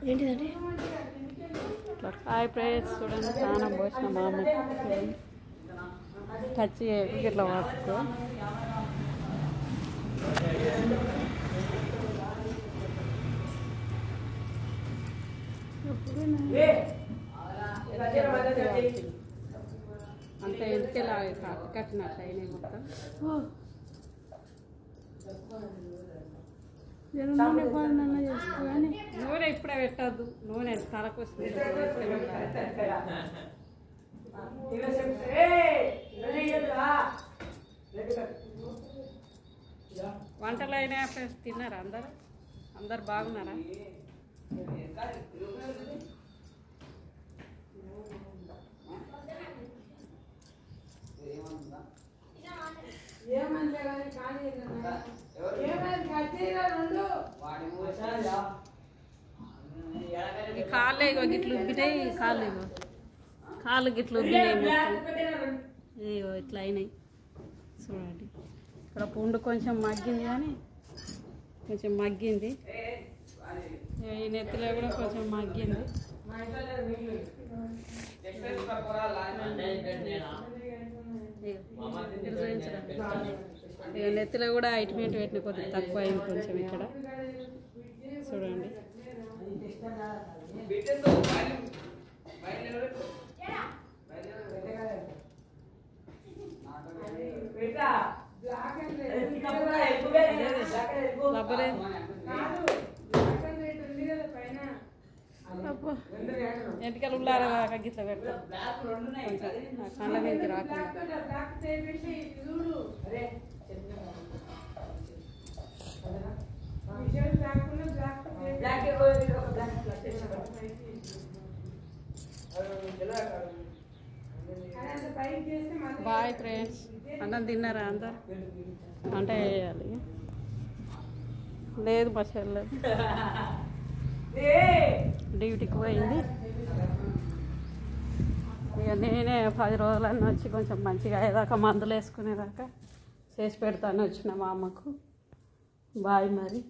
ఏంటిదండి ఇట్లా కాయ ప్రైస్ చూడండి. స్నానం పోసిన మా అమ్మకు టచ్ ఇట్లా పట్టుకో. అంత ఎందుకెలా కట్టినట్టు అయినాయి మొత్తం. నూనె ఇప్పుడే పెట్టద్దు. నూనె తలకు వంటలు అయినా తిన్నారా? అందరు బాగున్నారా? ఈ కాళ్ళు గిట్లు ఉబ్బినాయి. కాళ్ళు గిట్లు ఉబ్బినాయి మొత్తం. ఇగో ఇట్లా అయినాయి చూడండి. ఇక్కడ పుండు కొంచెం మగ్గింది, కానీ కొంచెం మగ్గింది. ఈ నెత్తిలో కూడా కొంచెం మగ్గింది. ఇక నెత్తిలో కూడా ఐట్మెంట్ పెట్టిన కొద్దిగా తక్కువ అయింది కొంచెం. ఇక్కడ చూడండి. ఎంటికలు ఉల్లారా గిట్ల పెడతారు కళ్ళ మీదకి రాకుండా. Boy friends. అన్నం తిన్నారా అందరు? వంట వేయాలి. లేదు మా చెల్లె డ్యూటీకి పోయింది. ఇక నేనే 10 రోజులన్నీ వచ్చి కొంచెం మంచిగా అయ్యేదాకా మందులు వేసుకునేదాకా చేసి పెడతాను వచ్చిన మా అమ్మకు. బాయ్ మరి.